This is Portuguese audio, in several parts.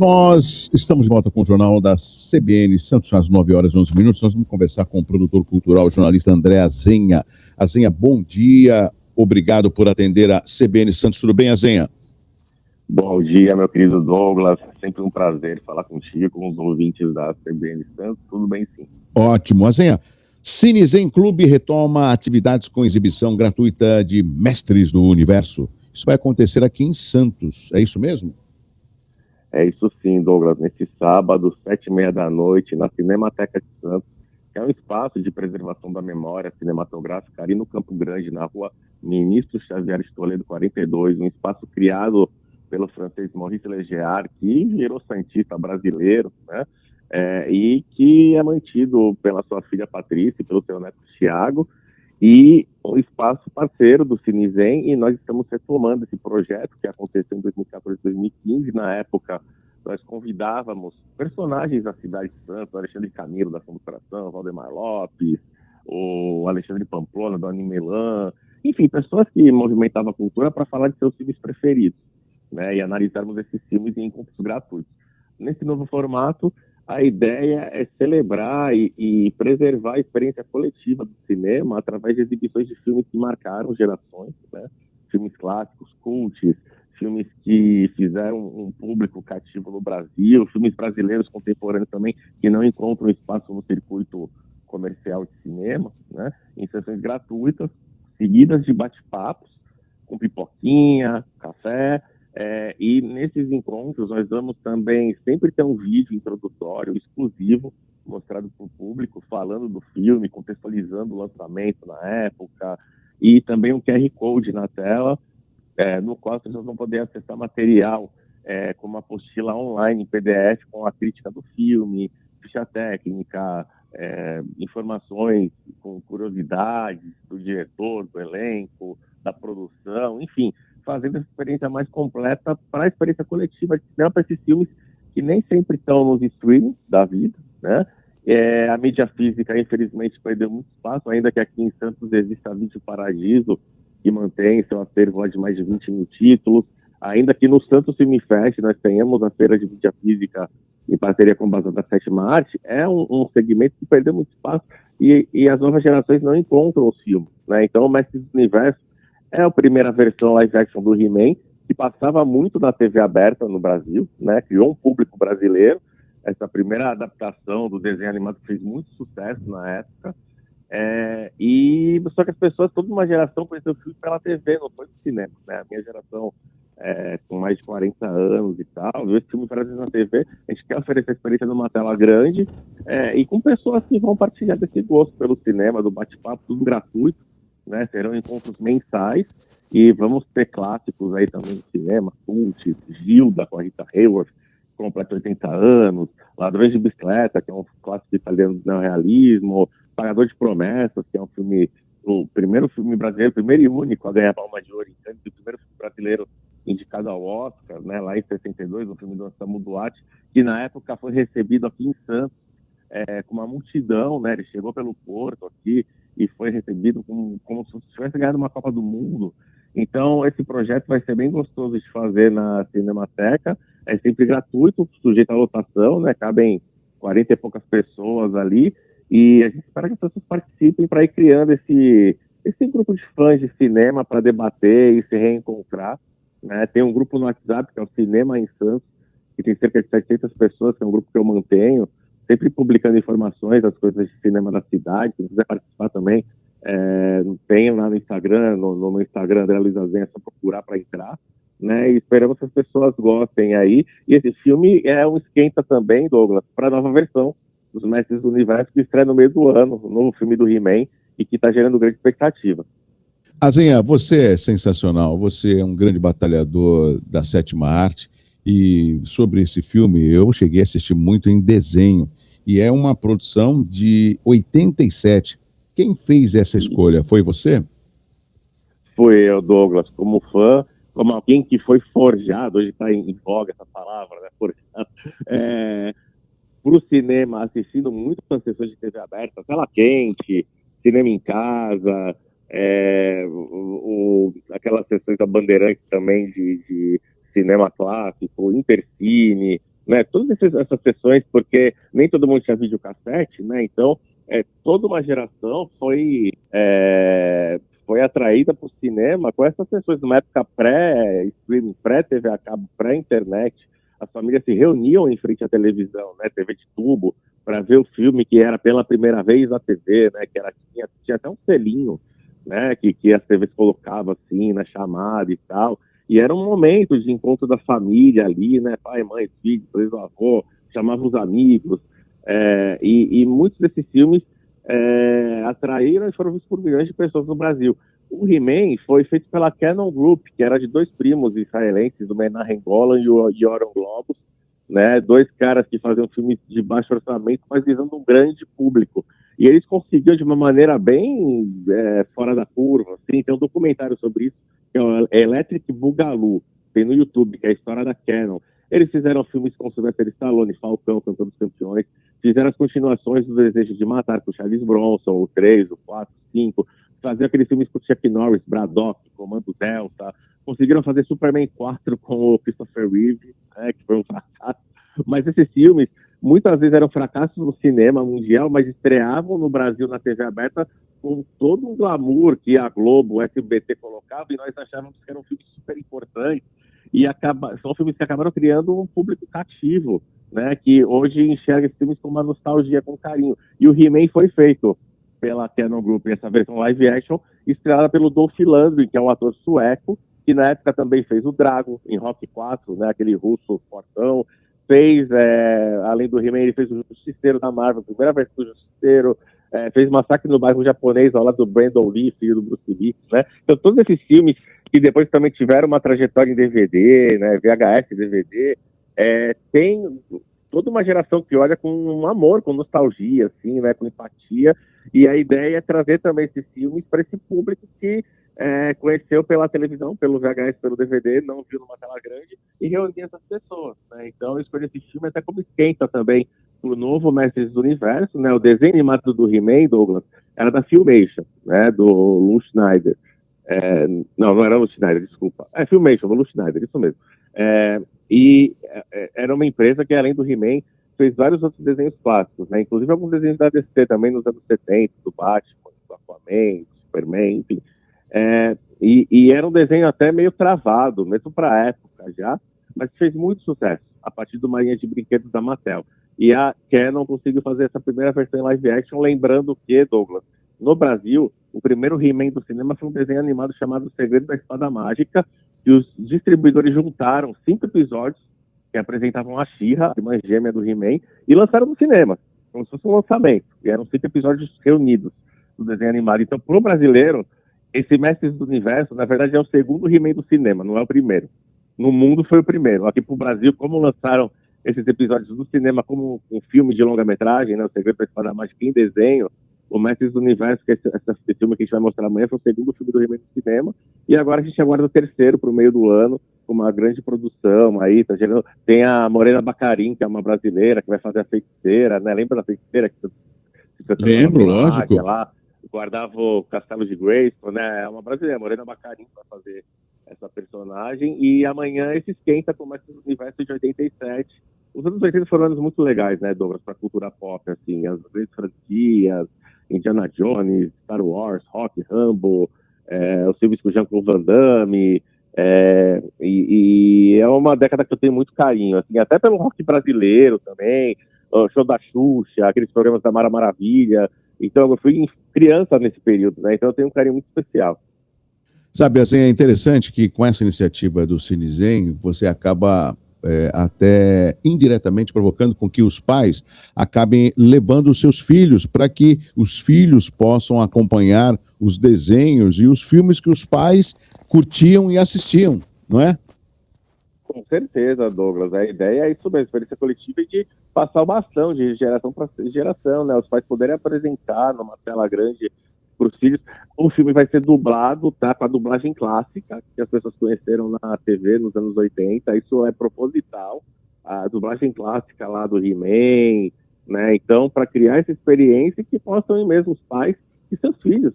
Nós estamos de volta com o Jornal da CBN Santos, às 9h11. Nós vamos conversar com o produtor cultural, o jornalista André Azenha. Azenha, bom dia. Obrigado por atender a CBN Santos. Tudo bem, Azenha? Bom dia, meu querido Douglas. Sempre um prazer falar contigo, com os ouvintes da CBN Santos. Tudo bem, sim. Ótimo. Azenha, Cine Zen Clube retoma atividades com exibição gratuita de Mestres do Universo. Isso vai acontecer aqui em Santos, é isso mesmo? É isso sim, Douglas. Nesse sábado, 7h30 da noite, na Cinemateca de Santos, que é um espaço de preservação da memória cinematográfica ali no Campo Grande, na rua Ministro Xavier de Toledo 42, um espaço criado pelo francês Maurice Legear, que virou santista brasileiro, né? E que é mantido pela sua filha Patrícia e pelo seu neto Thiago, e um espaço parceiro do Cinizem, e nós estamos retomando esse projeto que aconteceu em 2014 e 2015. Na época, nós convidávamos personagens da cidade de Santos, o Alexandre Camilo, da Ação do Coração, Valdemar Lopes, o Alexandre Pamplona, do Anime Lan, enfim, pessoas que movimentavam a cultura para falar de seus filmes preferidos, né, e analisarmos esses filmes em encontros gratuitos. Nesse novo formato, a ideia é celebrar e preservar a experiência coletiva do cinema através de exibições de filmes que marcaram gerações, né? Filmes clássicos, cults, filmes que fizeram um público cativo no Brasil, filmes brasileiros contemporâneos também que não encontram espaço no circuito comercial de cinema, né? Em sessões gratuitas, seguidas de bate-papos, com pipoquinha, café. E nesses encontros nós vamos também sempre ter um vídeo introdutório exclusivo mostrado para o público, falando do filme, contextualizando o lançamento na época, e também um QR Code na tela, no qual as pessoas vão poder acessar material, como uma apostila online em PDF com a crítica do filme, ficha técnica, informações com curiosidades do diretor, do elenco, da produção, enfim, fazendo essa experiência mais completa para a experiência coletiva de cinema, para esses filmes que nem sempre estão nos streamings da vida, né? A mídia física, infelizmente, perdeu muito espaço, ainda que aqui em Santos exista a Vídeo Paradiso, que mantém seu acervo de mais de 20 mil títulos, ainda que no Santos Film Fest nós tenhamos a feira de mídia física em parceria com o Bazar da Sétima Arte, é um segmento que perdeu muito espaço e as novas gerações não encontram os filmes, né? Então, o Mestres do Universo é a primeira versão live action do He-Man, que passava muito na TV aberta no Brasil, né? Criou um público brasileiro. Essa primeira adaptação do desenho animado fez muito sucesso na época. Só que as pessoas, toda uma geração conheceu o filme pela TV, não foi no cinema, né? A minha geração, com mais de 40 anos e tal, viu esse filme várias vezes na TV. A gente quer oferecer a experiência numa tela grande, e com pessoas que vão partilhar desse gosto pelo cinema, do bate-papo, tudo gratuito, né? Serão encontros mensais e vamos ter clássicos aí também no cinema, Cult, Gilda com a Rita Hayworth, completa 80 anos, Ladrões de Bicicleta, que é um clássico italiano do neorrealismo, Pagador de Promessas, que é um filme, o primeiro filme brasileiro, primeiro e único a ganhar Palma de Ouro em Cannes, o primeiro filme brasileiro indicado ao Oscar, né, lá em 62, um filme do Anselmo Duarte, que na época foi recebido aqui em Santos com uma multidão, né? Ele chegou pelo Porto aqui e foi recebido como se tivesse ganhado uma Copa do Mundo. Então, esse projeto vai ser bem gostoso de fazer na Cinemateca, é sempre gratuito, sujeito à lotação, né? Cabem 40 e poucas pessoas ali, e a gente espera que as pessoas participem para ir criando esse grupo de fãs de cinema para debater e se reencontrar, né? Tem um grupo no WhatsApp, que é o Cinema em Santos, que tem cerca de 700 pessoas, que é um grupo que eu mantenho, sempre publicando informações das coisas de cinema da cidade. Se quiser participar também, tem lá no Instagram, no Instagram André Luiz Azenha, é só procurar para entrar, né? E esperamos que as pessoas gostem aí. E esse filme é um esquenta também, Douglas, para a nova versão dos Mestres do Universo, que estreia no meio do ano, o novo filme do He-Man, e que está gerando grande expectativa. Azenha, você é sensacional, você é um grande batalhador da sétima arte, e sobre esse filme eu cheguei a assistir muito em desenho, e é uma produção de 87. Quem fez essa escolha? Foi você? Foi eu, Douglas, como fã, como alguém que foi forjado, hoje está em voga essa palavra, né? Forjado, para o cinema, assistindo muitas sessões de TV aberta, tela quente, cinema em casa, aquelas sessões da Bandeirantes também de cinema clássico, Intercine, né? Todas essas sessões, porque nem todo mundo tinha videocassete, né? Então, toda uma geração foi atraída para o cinema com essas sessões, numa época pré-streaming, pré-TV a cabo, pré-internet. As famílias se reuniam em frente à televisão, né? TV de tubo, para ver o filme que era pela primeira vez na TV, né? Tinha até um selinho, né? Que as TVs colocavam assim, na chamada e tal. E era um momento de encontro da família ali, né? Pai, mãe, filho, depois o avô, chamava os amigos. E muitos desses filmes atraíram e foram vistos por milhões de pessoas no Brasil. O He-Man foi feito pela Canon Group, que era de dois primos israelenses, o Menahem Golan e o Yoram Globus, né? Dois caras que faziam filmes de baixo orçamento, mas visando um grande público. E eles conseguiam de uma maneira bem fora da curva. Assim. Tem um documentário sobre isso, que é o Electric Boogaloo, tem no YouTube, que é a história da Canon. Eles fizeram filmes com Sylvester Stallone, Falcão, Campeão dos Campeões, fizeram as continuações do Desejo de Matar com Charles Bronson, o 3, o 4, o 5, faziam aqueles filmes com Chuck Norris, Braddock, Comando Delta, conseguiram fazer Superman 4 com o Christopher Reeve, né, que foi um fracasso. Mas esses filmes, muitas vezes eram fracassos no cinema mundial, mas estreavam no Brasil na TV aberta com todo um glamour que a Globo, o SBT colocava, e nós achávamos que eram filmes super importantes, e são filmes que acabaram criando um público cativo, né, que hoje enxerga esses filmes com uma nostalgia, com carinho. E o He-Man foi feito pela Canon Group, essa versão live action, estrelada pelo Dolph Lundgren, que é um ator sueco, que na época também fez o Drago, em Rocky 4, né, aquele russo fortão, além do He-Man, ele fez o Justiceiro da Marvel, a primeira versão do Justiceiro, fez Massacre no Bairro Japonês, ao lado do Brandon Lee, filho do Bruce Lee, né? Então todos esses filmes que depois também tiveram uma trajetória em DVD, né, VHS, DVD, tem toda uma geração que olha com um amor, com nostalgia, assim, né, com empatia, e a ideia é trazer também esses filmes para esse público que conheceu pela televisão, pelo VHS, pelo DVD, não viu numa tela grande, e reunir essas pessoas, né? Então eu escolhi esse filme até como esquenta também pro novo Mestres do Universo, né? O desenho animado do He-Man, Douglas, era da Filmation, né? Do Lou Schneider. Não era o Lou Schneider, desculpa. Filmation, do Lou Schneider, isso mesmo. Era uma empresa que, além do He-Man, fez vários outros desenhos clássicos, né? Inclusive alguns desenhos da DC também nos anos 70, do Batman, do Aquaman, do Superman, enfim. E era um desenho até meio travado, mesmo para a época já, mas fez muito sucesso a partir de uma linha de brinquedos da Mattel. E a Canon conseguiu fazer essa primeira versão em live action, lembrando que, Douglas, no Brasil, o primeiro He-Man do cinema foi um desenho animado chamado O Segredo da Espada Mágica, que os distribuidores juntaram 5 episódios que apresentavam a She-Ra, a irmã gêmea do He-Man, e lançaram no cinema, como se fosse um lançamento. E eram 5 episódios reunidos do desenho animado. Então, para o brasileiro, esse Mestres do Universo, na verdade, é o segundo He-Man do cinema, não é o primeiro. No mundo foi o primeiro. Aqui para o Brasil, como lançaram esses episódios do cinema como um filme de longa-metragem, né, O Segredo da Espada Mágica em desenho, o Mestres do Universo, que é esse filme que a gente vai mostrar amanhã, foi o segundo filme do He-Man do cinema, e agora a gente aguarda o terceiro para o meio do ano, com uma grande produção aí, tá gerando... Tem a Morena Baccarin, que é uma brasileira, que vai fazer a feiticeira, né? Lembra da feiticeira? Lembro, lógico. Lá, guardava o Castelo de Grayskull, né? É uma brasileira, Morena Baccarin, para fazer essa personagem, e amanhã esse esquenta com o Mestres do Universo de 87. Os anos 80 foram anos muito legais, né, Douglas, para a cultura pop, assim, as grandes franquias, Indiana Jones, Star Wars, Rock, Rambo, os filmes com Jean-Claude Van Damme, e é uma década que eu tenho muito carinho, assim, até pelo rock brasileiro também, o show da Xuxa, aqueles programas da Mara Maravilha. Então eu fui criança nesse período, né, então eu tenho um carinho muito especial. Sabe, assim, é interessante que com essa iniciativa do Cinezen, você acaba até indiretamente provocando com que os pais acabem levando os seus filhos para que os filhos possam acompanhar os desenhos e os filmes que os pais curtiam e assistiam, não é? Com certeza, Douglas. A ideia é isso mesmo, experiência coletiva e de passar o bastão de geração para geração, né? Os pais poderem apresentar numa tela grande para os filhos. O filme vai ser dublado, tá? Com a dublagem clássica, que as pessoas conheceram na TV nos anos 80. Isso é proposital. A dublagem clássica lá do He-Man, né? Então, para criar essa experiência que possam ir mesmo os pais e seus filhos.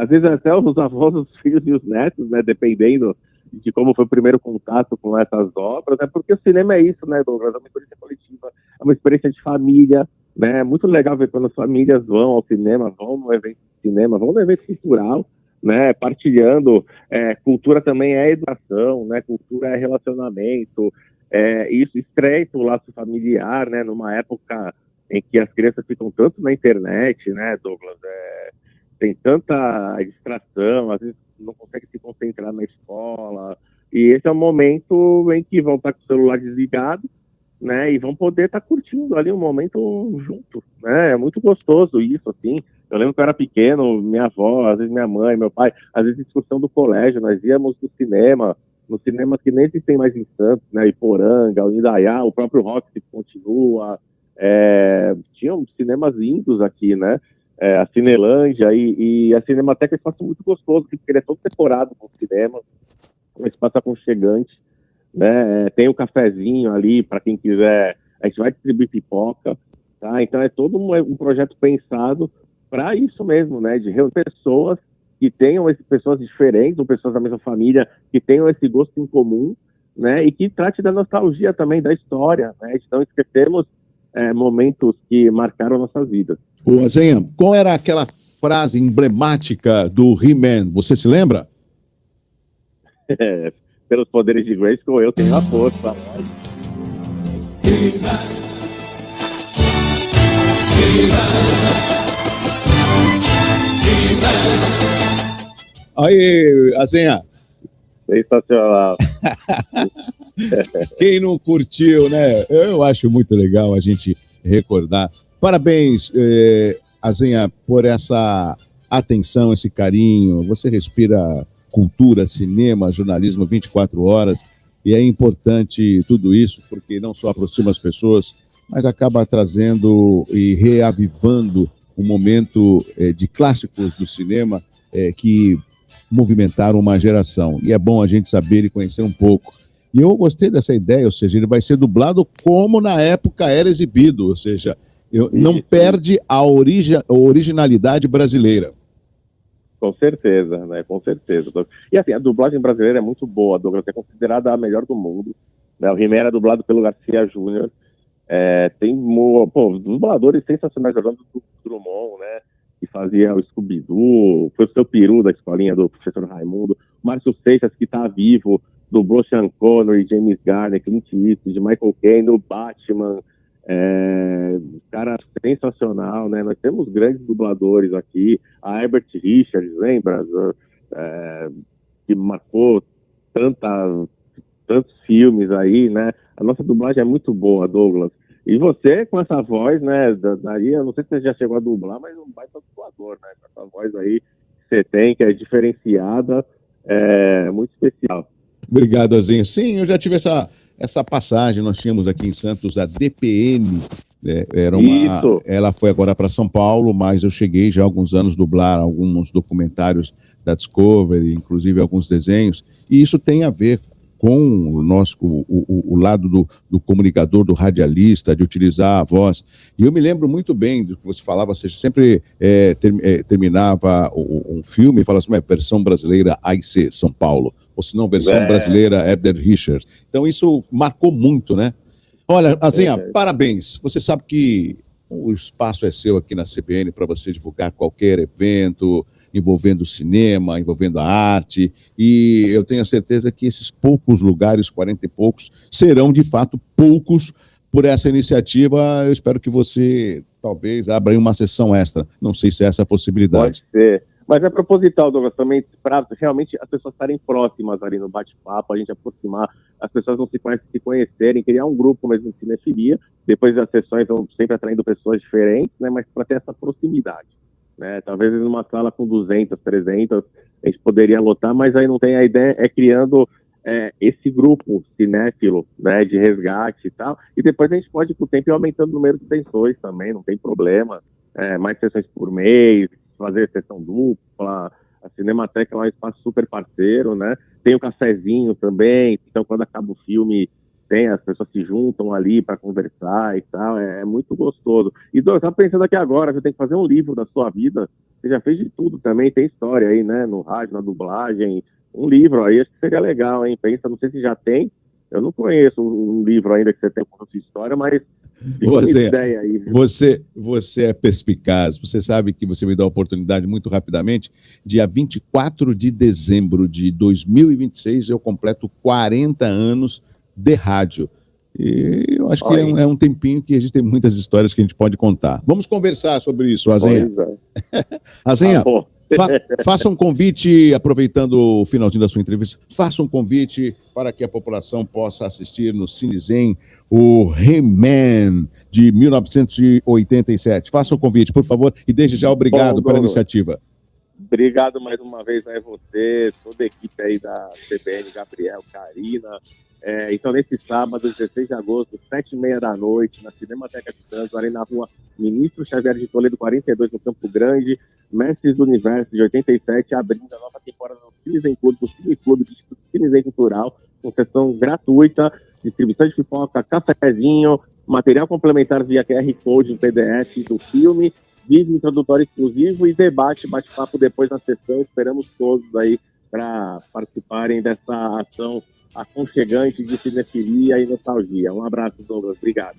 Às vezes até os avós, os filhos e os netos, né? Dependendo de como foi o primeiro contato com essas obras, né? Porque o cinema é isso, né, Douglas? É uma experiência coletiva, é uma experiência de família, né? É muito legal ver quando as famílias vão ao cinema, vão no evento de cinema, vão no evento cultural, né? Partilhando. Cultura também é educação, né? Cultura é relacionamento, isso estreita o laço familiar, né? Numa época em que as crianças ficam tanto na internet, né, Douglas? Tem tanta distração, às vezes não consegue se concentrar na escola. E esse é o momento em que vão estar com o celular desligado, né? E vão poder estar curtindo ali um momento junto, né? É muito gostoso isso, assim. Eu lembro que eu era pequeno, minha avó, às vezes minha mãe, meu pai, às vezes discussão do colégio, nós íamos no cinema, nos cinemas que nem existem mais em Santos, né? Iporanga, o Indaiá, o próprio Roxy continua. Tinham cinemas lindos aqui, né? A Cinelândia e a Cinemateca é um espaço muito gostoso, porque ele é todo decorado com cinema, um espaço aconchegante, né? Tem um cafezinho ali para quem quiser, a gente vai distribuir pipoca, tá? Então é todo um projeto pensado para isso mesmo, né? De reunir pessoas que tenham pessoas diferentes, ou pessoas da mesma família, que tenham esse gosto em comum, né? E que trate da nostalgia também, da história, né? Então esquecemos momentos que marcaram nossas vidas. Ô, Azenha, qual era aquela frase emblemática do He-Man? Você se lembra? Pelos poderes de Grayskull, eu tenho a força. Aí, Azenha. Sensacional. Quem não curtiu, né? Eu acho muito legal a gente recordar. Parabéns, Azenha, por essa atenção, esse carinho. Você respira cultura, cinema, jornalismo 24 horas. E é importante tudo isso, porque não só aproxima as pessoas, mas acaba trazendo e reavivando um momento de clássicos do cinema que movimentaram uma geração. E é bom a gente saber e conhecer um pouco. E eu gostei dessa ideia, ou seja, ele vai ser dublado como na época era exibido, ou seja, não perde a originalidade brasileira. Com certeza, né? Com certeza. E assim, a dublagem brasileira é muito boa, Douglas, é considerada a melhor do mundo. Né? O He-Man era dublado pelo Garcia Júnior. Tem dubladores sensacionais, jogando do Drummond, né? Que fazia o Scooby-Doo, foi o seu peru da escolinha do professor Raimundo. O Márcio Seixas, que está vivo, dublou Sean Connery, James Garner, Clint Eastwood, Michael Caine, o Batman. Cara sensacional, né? Nós temos grandes dubladores aqui. A Herbert Richards, lembra? Que marcou tantos filmes aí, né? A nossa dublagem é muito boa, Douglas. E você, com essa voz, né? Daí, eu não sei se você já chegou a dublar, mas um baita dublador, né? Com essa voz aí que você tem, que é diferenciada, é muito especial. Obrigado, Azinho. Sim, eu já tive essa passagem. Nós tínhamos aqui em Santos a DPN. Ela foi agora para São Paulo, mas eu cheguei já há alguns anos a dublar alguns documentários da Discovery, inclusive alguns desenhos. E isso tem a ver com o lado do comunicador, do radialista, de utilizar a voz. E eu me lembro muito bem do que você falava, você sempre terminava um filme e falava assim, versão brasileira AIC São Paulo, ou se não, versão brasileira Herbert Richards. Então isso marcou muito, né? Olha, Azinha, parabéns. Você sabe que o espaço é seu aqui na CBN para você divulgar qualquer evento envolvendo o cinema, envolvendo a arte, e eu tenho a certeza que esses poucos lugares, 40 e poucos, serão de fato poucos por essa iniciativa. Eu espero que você talvez abra aí uma sessão extra. Não sei se é essa a possibilidade. Pode ser. Mas é proposital, Douglas, também para realmente as pessoas estarem próximas ali no bate-papo, a gente aproximar, as pessoas não se conhecerem, criar um grupo mesmo de cinefilia, depois as sessões vão sempre atraindo pessoas diferentes, né, mas para ter essa proximidade. Né? Talvez numa sala com 200, 300, a gente poderia lotar, mas aí não tem a ideia, criando esse grupo cinéfilo, né, de resgate e tal, e depois a gente pode, com o tempo, ir aumentando o número de sessões também, não tem problema, mais sessões por mês, fazer sessão dupla. A Cinemateca é um espaço super parceiro, né? Tem o cafezinho também, então quando acaba o filme, as pessoas se juntam ali para conversar e tal, é muito gostoso. E eu estava pensando aqui agora, você tem que fazer um livro da sua vida, você já fez de tudo também, tem história aí, né? No rádio, na dublagem, um livro aí, acho que seria legal, hein? Pensa, não sei se já tem, eu não conheço um livro ainda que você tem com a sua história, mas fica uma ideia aí. Você é perspicaz, você sabe que você me dá a oportunidade muito rapidamente. Dia 24 de dezembro de 2026, eu completo 40 anos de rádio. E eu acho que é um tempinho que a gente tem muitas histórias que a gente pode contar. Vamos conversar sobre isso, Azenha. Azenha, faça um convite, aproveitando o finalzinho da sua entrevista, faça um convite para que a população possa assistir no Cinezen o He-Man de 1987. Faça um convite, por favor, e desde já obrigado pela iniciativa. Obrigado mais uma vez a você, toda a equipe aí da CBN, Gabriel, Karina. Então, nesse sábado, 16 de agosto, 7h30 da noite, na Cinemateca de Santos, ali na rua Ministro Xavier de Toledo, 42, no Campo Grande, Mestres do Universo, de 87, abrindo a nova temporada do Cinezen Clube, do Cine Clube, do Instituto Cinezen Cultural, com sessão gratuita, distribuição de pipoca, cafezinho, material complementar via QR Code em PDF do filme, vídeo introdutório exclusivo e debate, bate-papo depois da sessão. Esperamos todos aí para participarem dessa ação aconchegante de cinefilia e nostalgia. Um abraço, Douglas. Obrigado.